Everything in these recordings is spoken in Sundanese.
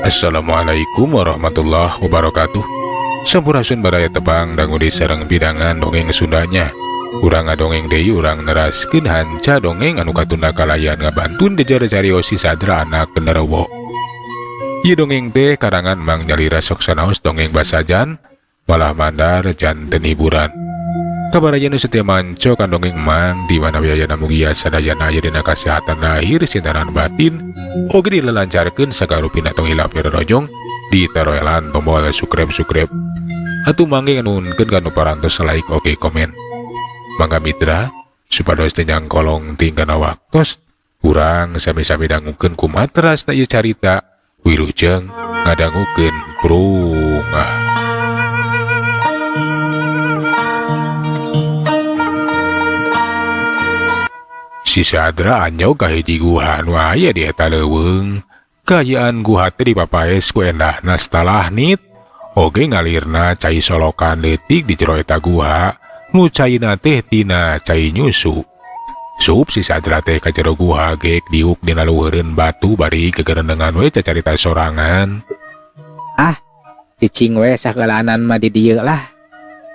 Assalamualaikum warahmatullahi wabarakatuh. Sampurasun badaya tepang dangudi sareng bidangan dongeng Sundanya. Urang ngadongeng deui urang neraskeun hanca dongeng anu katunda kalayan ngabantun dejar cariosi sadra anak genderuwo. Ieu dongeng teh karangan Mang Nyalira sok sanaos dongeng basajan, malah mandar janten hiburan. Kabarayan nu setia manco kan dongeng Mang di mana biayana mugia sadayana aya dina kasehatan lahir sintaran batin oge dilelancarkeun sagarupina tong hilap rorojong ditaroelan tombol subscribe. Atuh mangge nganuhunkeun kanu parantos like oge komen. Mangga mitra supados teu nyangkolong tingkana waktos urang sami-sami dangukeun kumaha terasna ieu carita wilujeng ngadangukeun prungah. Si Sadra anyau ka hiji guha nu aya di eta leuweung. Kaayaan guha teh dipapaes ku endahna stalahnit. Oge ngalirna cai solokan leutik di jero eta guha nu caina teh tina cai nyusu. Sup si Sadra teh ka jero guha gek diuk dina luheureun batu bari gegerendengan we cacarita sorangan. Ah, cicing we sagalanan mah di dieu lah.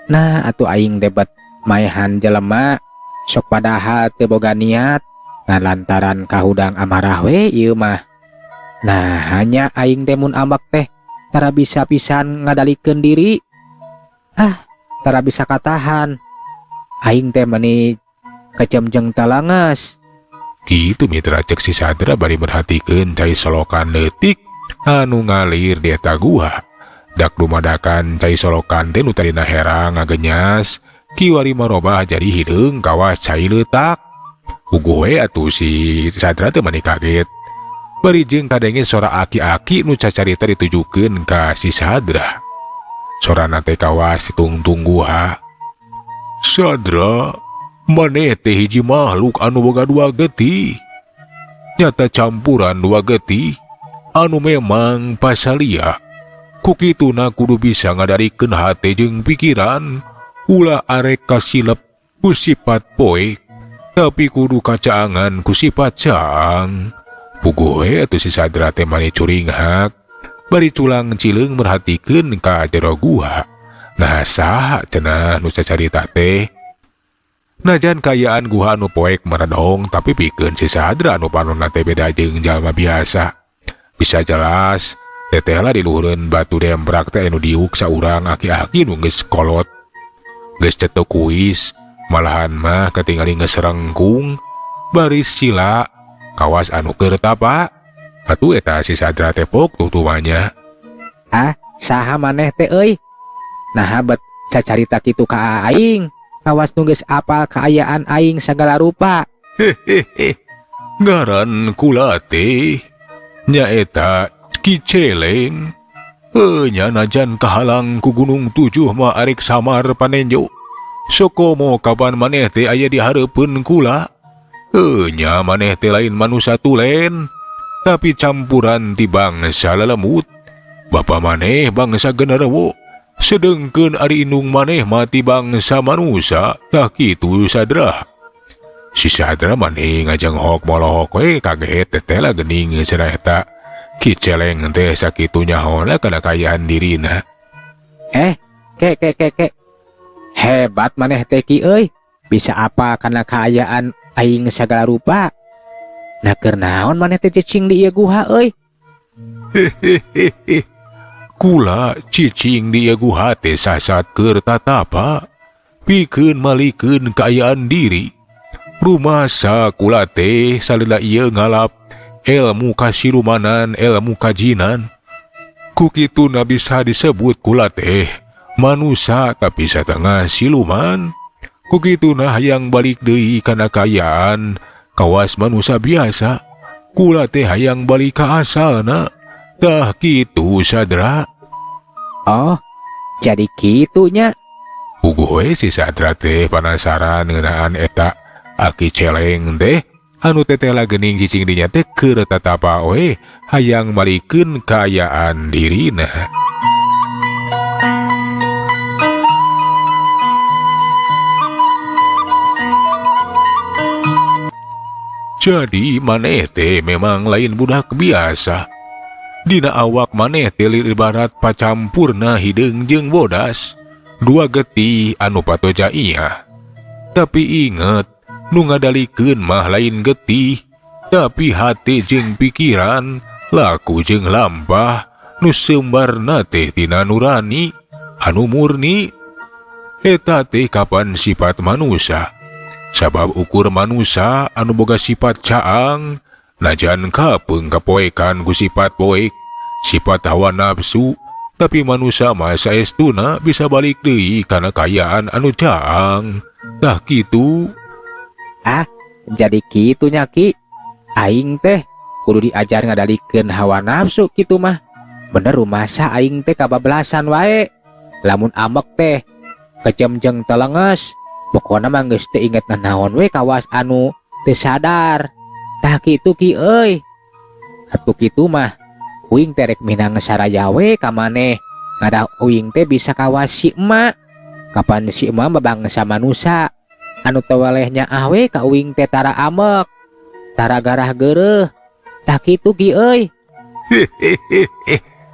Nah, atuh aing debat maehan jelema sok padahal teu boga niat ngalantaran kahudang amarah we ieu mah. Nah, hanya aing teh mun ambak teh tara bisa pisan ngadalikeun diri. Ah, tara bisa katahan. Aing teh meuni kecemjeng talangas. Kitu mitra cek si Sadra bari merhatikeun cai solokan leutik anu ngalir di eta guha. Dak dumadakan cai solokan teh nu tadina herang ngagenyas kiwari marobah jadi hideung kawas cai leutak. Uguh we atuh si Sadra teh meuni kaget. Bari jeung kadenge sora aki-aki nu cacarita ditujukeun ka si Sadra. Sorana teh kawas ditungtung guha. Sadra, maneh teh hiji makhluk anu boga dua getih. Nyata campuran dua getih anu memang pasalia. Kukituna kudu bisa ngadarikeun hate jeung pikiran. Ulah arek kasilep ku sifat poek, tapi kudu kacaangan ku sifat caang. Puguh we atuh si Sadra teh mani curinghak, bari culang cileung merhatikeun ka jero guha. Nah saha cenah nu cacarita teh? Najan kayaan guha anu poek meredong, tapi pikeun si Sadra anu panonna teh beda jeung jalma biasa. Bisa jelas, teteh lah di luhureun batu dembrak teh anu diuk saurang aki-aki nu geus kolot. Geus cetok kuis, malahan mah katingali ngeserengkung, baris sila, kawas anu keur tapa. Atuh eta si Sadra tepok tutumanya. Ah, saha maneh teh euy? Nah, bet cacarita kitu ka aing. Kawas nu geus apal kaayaan aing sagala rupa. Hehehe, ngaran kula teh nyaeta Ki Celeng. Nya najan kahalang ku Gunung Tujuh mah arek samar panenjo. Sokomo kapan maneh teh aya di hareupeun kula. Nya maneh teh lain manusia tulen, tapi campuran ti bangsa lelemut. Bapa maneh bangsa genderuwo, sedengkeun ari indung maneh mati bangsa manusia. Tah kitu Sadra. Si Sadra maneh ngajang hok molohok we kaget teteh lah geuning cenah eta. Ki Celeng teh sakitu nyahola kana kayaan dirina. Ke. Hebat maneh teh ki euy. Bisa apa kana kaayaan aing sagala rupa. Nah keur naon maneh teh cicing di ieu guha euy? Hehehe, kula cicing di ieu guha teh sasat keur tatapa, pikeun malikeun kaayaan diri. Rumasa kula teh salila ieu ngalap ilmu kasilumanan, ilmu kajinan. Kukituna bisa disebut kula teh manusia tapi satengah siluman. Kukituna hayang balik deui kana kaayaan kawas manusia biasa. Kula teh hayang balik ka asalna. Tah kitu Sadra. Oh, jadi kitunya. Uguh we si Sadra teh penasaran ngeunaan eta Aki Celeng teh anu tetela geuning cicing dinya teh keur tatapa we hayang malikeun kaayaan dirina. Jadi maneh teh memang lain budak biasa. Dina awak maneh teh ibarat pacampurna hideung jeung bodas, dua getih anu patoja iya. Tapi inget, nu ngadalikeun mah lain getih, tapi hati jeung pikiran, laku jeung lampah, nu seumbarna teh tina nurani, anu murni. Eta teh kapan sifat manusia. Sabab ukur manusia anu boga sifat caang, najan kapeung kapoekan ku sifat poek, sifat hawa nafsu, tapi manusia mah saestuna bisa balik deui kana kayaan anu caang. Tah kitu. Jadi kitu nya Ki. Aing teh kudu diajar ngadalikeun hawa nafsu kitu mah. Bener rumasa aing teh kabablasan wae. Lamun amek teh kejemjeng telenges, pokona mah geus teu inget naon we kawas anu teu sadar. Tah kitu Ki euy. Atuh kitu mah uing teh rek minang saraya we ka maneh. Ngadah uing teh bisa kawas si emak. Kapan si emak mabangsa manusia anu teu welehnya we ka uing teh tara amek, tara garah geureuh. Tah kitu Ki euy.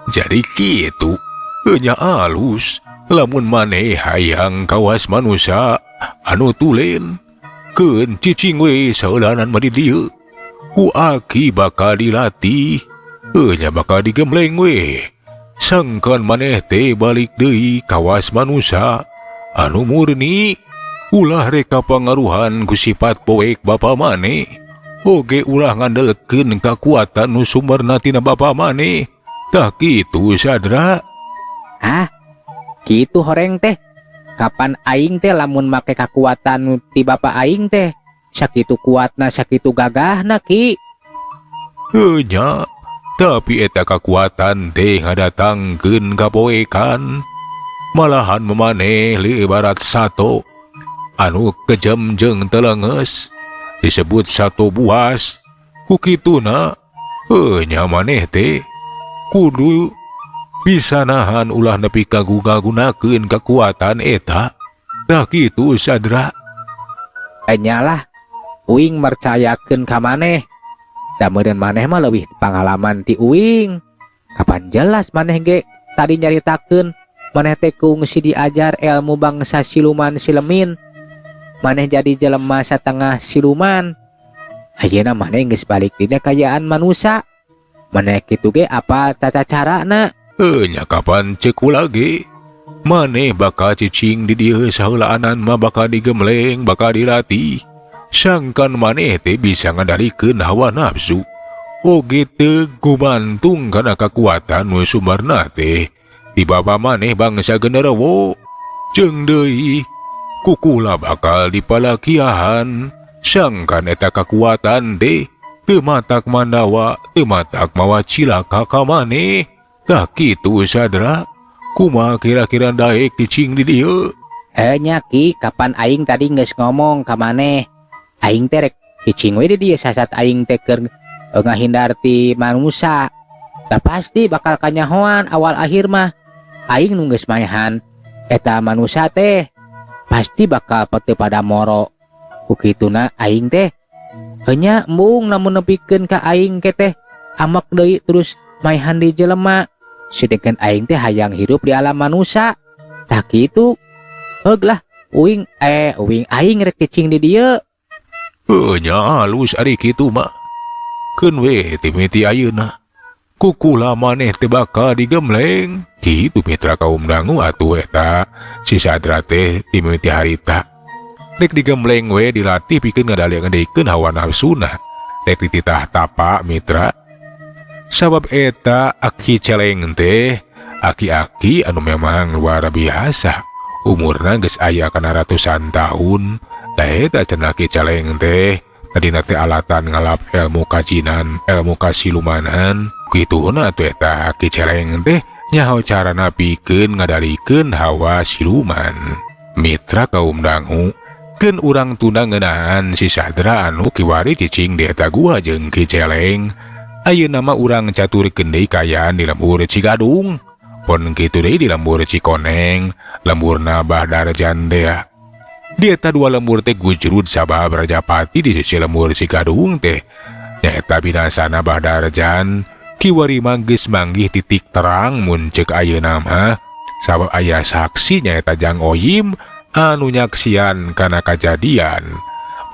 Jadi kitu. Nya alus. Lamun maneh hayang kawas manusia anu tulen, keun cicing we saeulanan mah di dieu. Ku aki bakal dilatih, nya bakal digemleng we. Sangkan maneh teh balik deui kawas manusia anu murni, ulah reka pangaruhan ku sifat poek bapa maneh. Oge ulah ngandelkeun kakuatan nu sumberna tina bapa maneh. Tah kitu sadra. Kitu horeng teh. Kapan aing teh lamun make kakuatan ti bapa aing teh sakitu kuatna sakitu gagahna Ki. Nya, tapi eta kakuatan teh ngadatangkeun kapoekan. Malahan memaneh ibarat sato anu kejem jeung telenges, disebut sato buas. Ku kituna nya maneh teh kudu bisa nahan ulah nepi ka gunakeun kekuatan eta. Tah kitu sadra. Nyalah uing mercayakeun ka maneh. Da meureun maneh mah leuwih pangalaman ti uing. Kapan jelas maneh ge tadi nyaritakeun maneh teh kungsi diajar ilmu bangsa siluman silemin. Maneh jadi jelema satengah siluman. Ayeuna maneh geus balik dina kayaan manusia. Maneh kitu ge apa tata carana? Nya kapan cek lagi. Maneh bakal cicing di dieu saheulaanan mah bakal digemleng, bakal dilatih. Sangkan maneh teh bisa ngadalikeun hawa nafsu. Oge teu gumantung kana kakuatan nu sumberna teh ti bapa maneh bangsa genderuwo. Jeung deui kukula bakal dipalakiahan. Sangkan eta kakuatan teh teu matak mandawa, teu matak mawa cilaka ka maneh. Tah kitu sadra. Kumaha kira-kira daek cicing di dieu? Nya Ki, kapan aing tadi geus ngomong ka maneh. Aing teh rek cicing we di dieu sasat aing teh keur ngahindar ti manusia. Da pasti bakal kanyahoan awal akhir mah. Aing nu geus maehan eta manusia teh pasti bakal teu pada moro. Ku kituna aing teh hanya embung namun nepikeun ka aing ke teh amak deui terus maehan di jelema. Sedangkan aing teh hayang hidup di alam manusia. Tah kitu. Heug lah uing aing rek cicing di dieu. Nya halus ari kitu mah. Keun we timiti ayeuna. Kukula maneh teh bakal digemleng. Kitu mitra kaum dangu atuh eta si sadra teh timiti harita. Rek digemleng we dilatih pikeun ngadalikeun hawa nafsuna. Rek dititah tapa mitra. Sabab eta aki celeng teh aki-aki anu memang luar biasa. Umurna geus aya kana ratusan tahun. Da eta cenah aki celeng teh tadina teh alatan ngalap ilmu kajinan, ilmu kasilumanan. Kituna atuh eta aki celeng teh nyaho carana pikeun ngadalikeun hawa siluman. Mitra kaum dangu, keun urang tunda ngeunaan si sadra anu kiwari cicing di eta gua jeung ki celeng. Ayeuna mah urang caturkeun deui kayaan di lembur Cigadung. Pon kitu deui di lembur Cikoneng, lemburna Bah Darjan dea. Dieta dua lemur teh gujrud sabab Rajapati di sisi lemur si Gadung teh nyaeta binasana Badarjan kiwari manggis manggih titik terang mun ceuk ayeuna mah sabab aya saksi nyaeta Jang Oyim anu nyaksian kana kajadian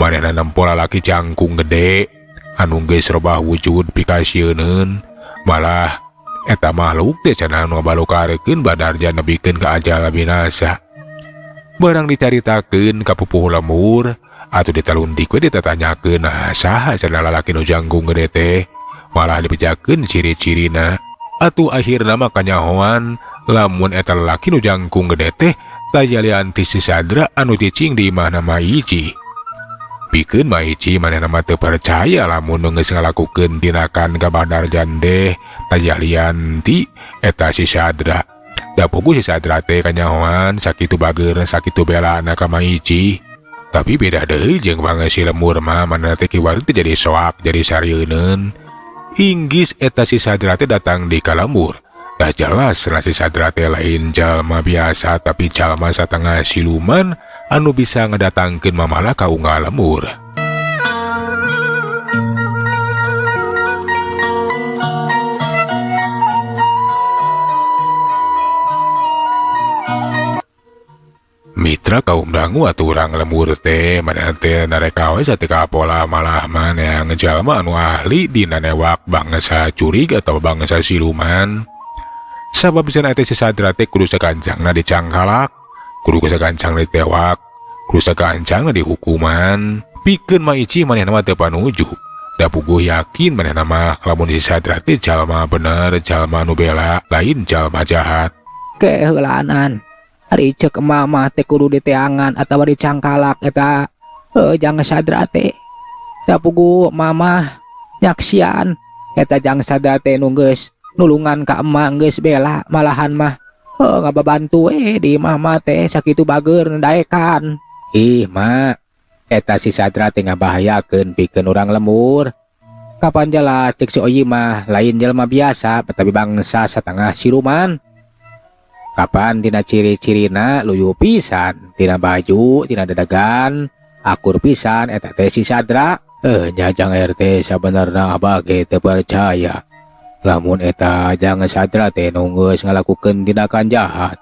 manehna nempo lalaki jangkung gede anu geus robah wujud pikasieun malah eta makhluk teh cenah nu balokarekeun Badarjan nebikeun ka ajal binasa. Barang dicaritakeun ka pupuh lemur atuh ditaluntik we ditatanyakeun saha cenah lalaki nu jangkung gede teh malah dibejakeun ciri-cirina atuh akhirna mah kanyahoan lamun eta lalaki nu jangkung gede teh tajalian ti si Sadra anu cicing di imahna Maiji. Pikeun Maiji manehna mah teu percaya lamun nu geus ngalakukeun tindakan ka Badarjan teh tajalian ti eta si Sadra. Da pugu si Sadra teh kanyahoan sakitu bager sakitu belana ka Maiji. Tapi beda deui jeung bangsa si lemur mah manehna teh kiwari teh jadi soak jadi sarieun. Inggis eta si Sadra teh datang di ka lemur. Dah jelas si Sadra teh lain jalma biasa tapi jalma satengah siluman anu bisa ngedatangkeun mamalah ka unggal lemur. Mitra kaum dangu atuh urang lemur teh manehna teh nareka we satika pola malah maneh ngejalma anu ahli dina newak bangsa curig atau bangsa siluman. Sabab cenah teh si Sadra teh kudu sagancangna dicangkalak, kudu sagancangna ditewak, kudu sagancangna dihukuman. Pikeun Maiji manehna mah teu panuju. Da puguh yakin manehna mah lamun si Sadra teh jalma bener, jalma nu bela, lain jalma jahat. Keheulaanan ari ceuk mama teh kudu diteangan atawa dicangkalak eta Jang Sadra teh. Da puguh mama nyaksian eta Jang Sadra teh nu geus nulungan ka emak geus bela malahan mah ngababantu di mama teh sakitu bager ndaekan. Ih mak eta si Sadra teh ngabahayakeun pikeun urang lemur. Kapan jala cek si Oyi mah lain jelema biasa tapi bangsa satengah siluman. Kapan tina ciri-cirina luyu pisan, tina baju, tina dadagan, akur pisan eta teh si Sadra. Jang RT sabenerna abah ge teu percaya. Lamun eta Jang Sadra teh nu geus ngalakukeun tindakan jahat.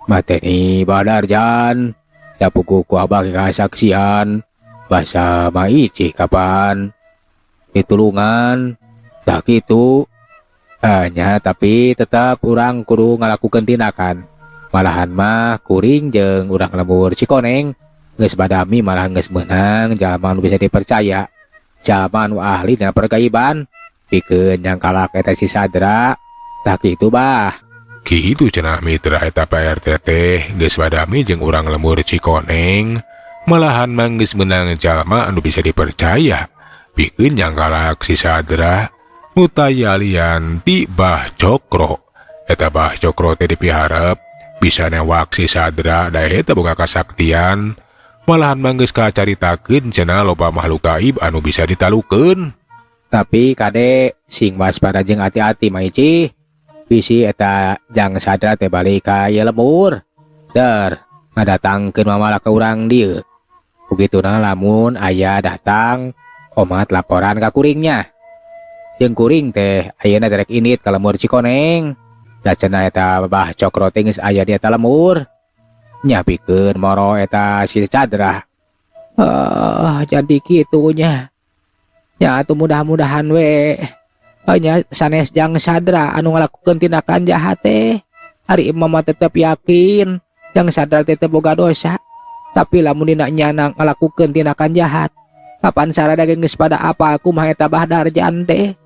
Mateni Badarjan, da puguh ku abah ge kasaksian. Basa Maiji kapan ditulungan, dah kitu. Nya tapi tetap urang kudu ngalakukeun tindakan. Malahan mah kuring jeung urang lemur Cikoneng geus badami malah geus meunang jalma nu bisa dipercaya, jalma nu ahli dina pergaiban. Pikeun nyangkalak eta si Sadra. Tah kitu bah. Kitu cenah mitra eta PRT teh geus badami jeung urang lemur Cikoneng. Malahan mah geus meunang jalma anu bisa dipercaya. Pikeun nyangkalak si Sadra. Utayalian ti Bah Cokro. Eta Bah Cokro teh dipiharep bisa newak si Sadra da eta boga kasaktian. Malahan manggeus kacaritakeun cenah loba makhluk gaib anu bisa ditalukeun. Tapi kade sing waspada jeung hati-hati Maiji. Bisi eta Jang Sadra teh balik ka ieu lemur. Der ngadatangkeun mamalah ka urang dieu. Begituna lamun aya datang omat laporan ka kuringnya. Jeung kuring teh ayeuna derek init ka lemur Cikoneng. Da cenah eta Bah Cokro teh geus aya di eta lemur. Nya pikeun moro eta si Sadra. Jadi kitu nya. Ya atuh mudah-mudahan we nya sanes Jang Sadra anu ngalakukeun tindakan jahat teh. Ari imam tetep yakin Jang Sadra teh teu boga dosa. Tapi lamun dina nyana ngalakukeun tindakan jahat, kapan sarada geus pada apa aku mah eta Badarjan teh.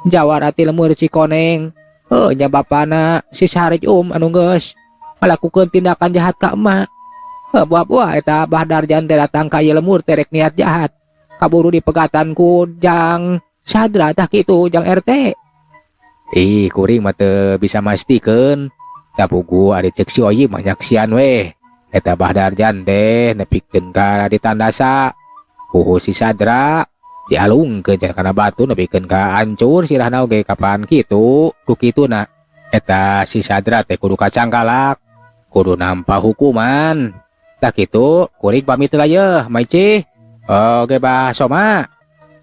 Jawarati lemur Cikoneng. Nya bapana si Sarij anu geus ngalakukeun tindakan jahat ka emak. Buah-buah eta Badarjan teh datang ka ieu lemur terek niat jahat. Kaburu dipegatan ku Jang Sadra tah kitu Jang RT. Kuring mah teu bisa mastikeun. Da puguh ari ceuk si Oyi mah nyaksian we. Eta Badarjan teh nepikeun ka ditandasa ku si Sadra. Dialungkeun kana batu nepikeun ka hancur sirahna oge kapan kitu. Ku kituna eta si Sadra teh kudu kacangkalak, kudu nampa hukuman. Tak itu kuring pamit lah ya Maici. Oke bah soma.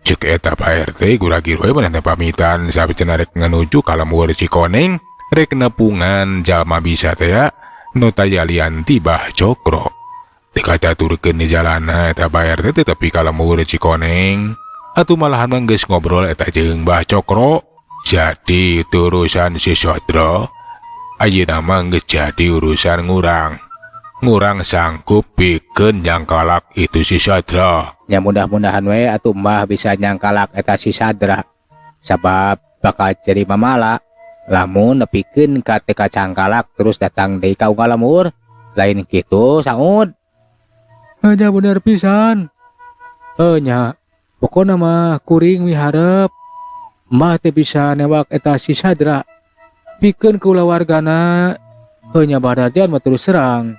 Cek eta Pak RT guragir we manehna pamitan sabi cenah rek nganuju ka lemur Cikoneng rek nepungan jalma bisa teh ya nu tayalian tibah Cokro. Teu kacaturkeun di jalanna eta Pak RT teh tepi ka lemur Cikoneng. Atuh malahan mah geus ngobrol eta jeung Mbah Cokro. Jadi urusan si Sodro ayeuna mah geus jadi urusan ngurang sanggup pikeun nyangkalak itu si Sodro. Ya mudah-mudahan we atuh Mbah bisa nyangkalak eta si Sadra. Sabab bakal jadi mamala lamun nepikeun ka teu kacangkalak terus datang deui ka lemur. Lain kitu saud. Aja bener pisan. Nya pokona mah kuring miharep Mbah teh bisa newak eta si Sadra. Pikeun ka ulah wargana nya badarjan mah terus serang.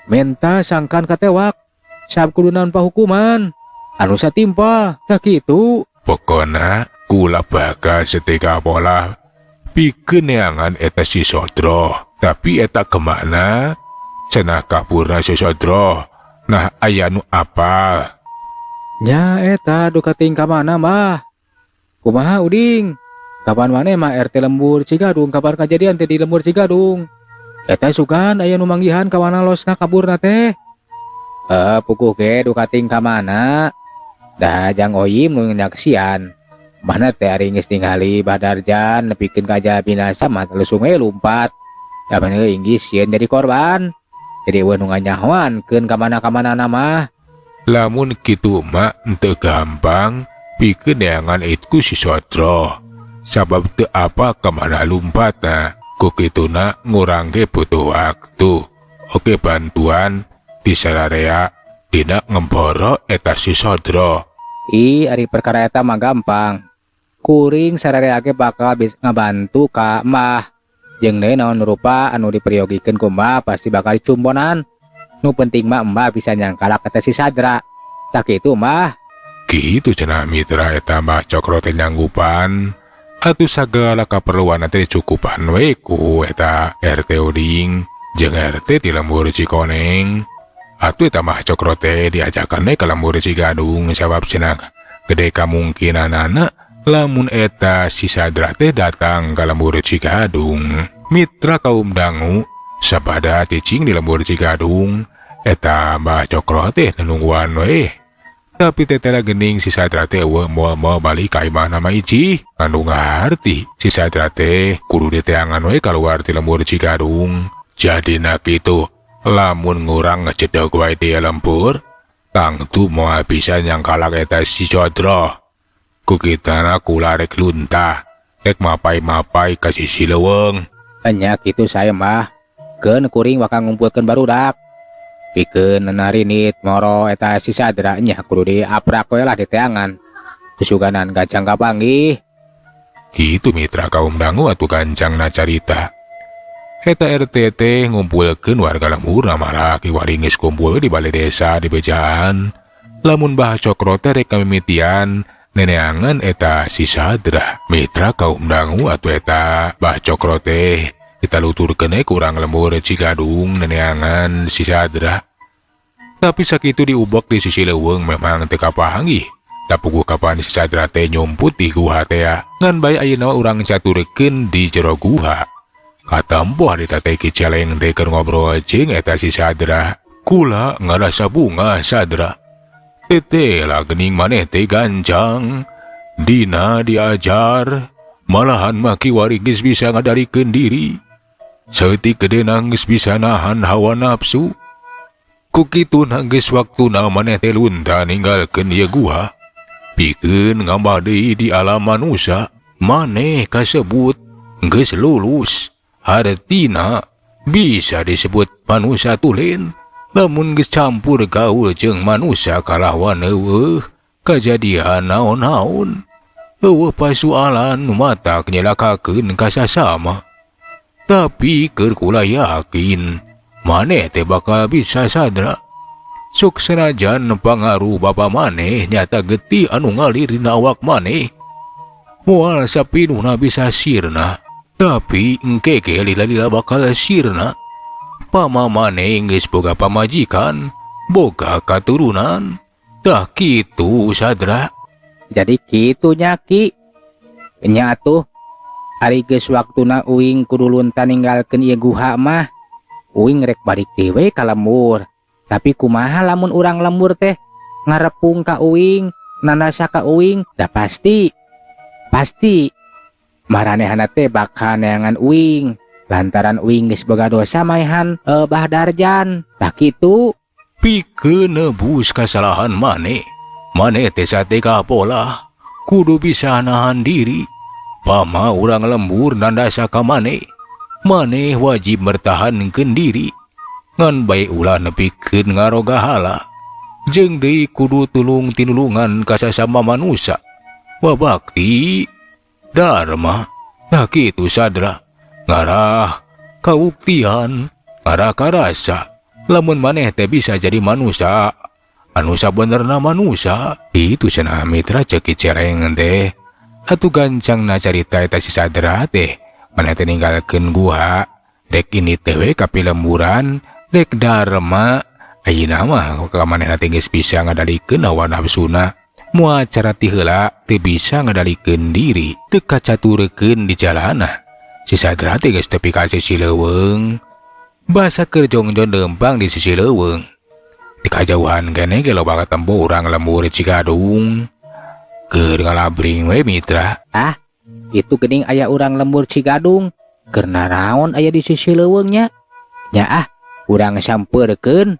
Menta sangkan katewak. Sab kudu naon pahukuman anu satimpa tak kitu. Pokona kula bakal setika pola pikeun neangan eta si Sodro. Tapi eta kemana? Cenah kapurna si Sodro. Nah aya nu apal. Nya eta duka ting ka mana Mbah? Kumaha Uding? Kapan maneh mah RT Lembur Cigadung kabar kejadian teh di Lembur Cigadung. Eta sugan aya nu manggihan ka mana losna kaburna teh. Pukuh ge duka ting ka mana? Dah jang oyim nu nyaksian. Mana teh ari geus ningali Badarjan nepikeun kaja binasa mah langsung lompat. Da maneh inggis sieun jadi korban. Jadi eueuh nu nganyahoankeun ka mana mah. Lamun kitu mah teu gampang pikeun neangan itu si Sodro. Sabab teu apa kemana lompatna. Ku kituna ngurang ge butuh waktu. Oke bantuan di sararea dina ngemboro eta si Sodro. Ari perkara eta mah gampang. Kuring sararea ge bakal bisa ngabantu ka Mbah. Jeung deui naon rupa anu dipriogikeun ku Mbah pasti bakal dicumbonan. Nu penting mah Mbah bisa nyangkalak eta si Sadra. Tak kitu Mbah. Gitu cenah mitra eta Mbah Cokro teh nyanggupan. Atuh sagala kaperluan teh cukupan we ku eta RT Uding jeung RT ti Lembur Cikoneng. Atuh eta Mbah Cokro teh diajakan we ka Lembur Cigadung sabab cenah gede kamungkinanana lamun eta si Sadra teh datang ka Lembur Cigadung. Mitra kaum dangu sabada cicing di Lembur Cigadung eta Mbah Cokro teh nungguan we. Tapi tetela gening si Sadra teh mau balik ka imah nama Iji. Anu ngarti si Sadra teh kudu diteangan we kaluar ti Lembur Cigadung. Jadi nak itu lamun ngurang ngecedok wae di lembur, tangtu moal bisa nyangkalak eta si Sodro. Ku kitana kula rek luntah, rek mapai-mapai ka sisi leuweung. Nya kitu saya Mbah. Keun kuring bakal ngumpulkeun barudak. Pikeun narinit moro eta si Sadra nya kudu diaprak we lah di teangan. Susuganan gancang kapanggih. Kitu mitra kaum dangu atuh gancangna carita. Eta RT teh ngumpulkeun warga lembur malah kiwari geus kumpul di balai desa di Bejaan. Lamun Mbah Cokro teh rek kamimitian neneangan eta si Sadra. Mitra kaum dangu atuh eta Mbah Cokro teh kita luturkeun kurang Lembur Cigadung neneangan si Sadra. Tapi sakitu diubek di sisi leuweung memang teu kapanggih. Da puguh kapan si Sadra teh nyomput di guha teh ngan bae ayeuna urang caturkeun di jero guha. Katampoh di teh kiceleng teh keur ngobrol jeung eta si Sadra. Kula ngarasa bunga Sadra. Tete lah gening maneh teh gancang. Dina diajar malahan maki wari geus bisa ngadarikeun diri. Seutik gedena geus bisa nahan hawa nafsu. Ku kitu geus waktuna maneh teh lunta ninggalkeun ieu guha. Pikeun ngambah deui di alam manusia. Maneh kasebut geus lulus. Hartina bisa disebut manusia tulen. Lamun geus campur gaul jeung manusia kalawan eueuh kajadian naon-naon. Eueuh pasualan nu matak nyelakakeun ka sasama. Tapi keur kula yakin maneh teh bakal bisa Sadra. Sok senajan pangaruh bapa maneh nyata getih anu ngalir dina awak maneh. Moal sapinuna bisa sirna, tapi engke ke lila-lila bakal sirna. Pamamane geus boga pamajikan, boga katurunan. Tah kitu Sadra. Jadi kitu nya Ki. Nya atuh ari geus waktuna uing kudu lunta ninggalkeun ieu guha mah. Uing rek balik dewe ka lembur. Tapi kumaha lamun urang lembur teh ngarepung ka uing, nanasa ka uing, dah pasti maranehana teh bakal neangan uing lantaran uing geus boga dosa maehan Bah Darjan. Tah kitu. Pikeun nebus kasalahan mane teh sate kapola kudu bisa nahan diri. Pama urang lembur nandasa ka mane wajib bertahankeun diri. Ngan bae ulah nepikeun ngaroga hala. Jeung deui kudu tulung tinulungan ka sasama manusia. Wabakti dharma. Tah kitu Sadra. Ngarah kabuktian, ngarah karasa. Lamun maneh teh bisa jadi manusia, anu sabenerna manusia, itu cenah mitra ceki cereng teh. Atuh gancangna carita eta si Sadra teh, maneh teh ninggalkeun guha, dek ini teh we ka pilemburan, dek dharma, ayeuna mah ka manehna teh geus bisa ngadalikeun hawa nafsuna. Moal cara ti heula teu bisa ngadalikeun diri, teu kacaturkeun di jalana. Si Sadra teh geus tepi ka sisi leuweung. Basa keur jongjon dempang di sisi leuweung. Di kajauhan keneh ge loba katempo urang lembur Cigadung. Keur ngalabring we mitra. Ah, itu geuning aya urang lembur Cigadung. Keur naraon aya di sisi leuweungnya? Nya urang sampeurkeun.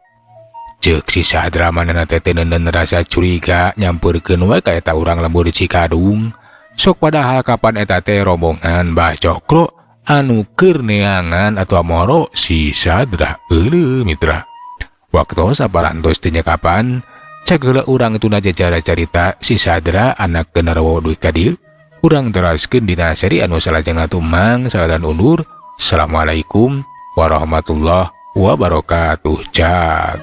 Ceuk si Sadra manehna teh teu neuneun rasa curiga nyampeurkeun we ka eta urang lembur Cigadung. Sok padahal kapan eta teh rombongan Bah Cokro anu keur neangan atau moro si Sadra. Euleuh mitra. Waktu saparantos teh nya kapan cak heula urang tuna jajara carita si Sadra anak genarwo duit ka dieu. Urang teraskeun dina seri anu salajengna tumang sadan undur. Assalamualaikum warahmatullahi wabarakatuh. Cak.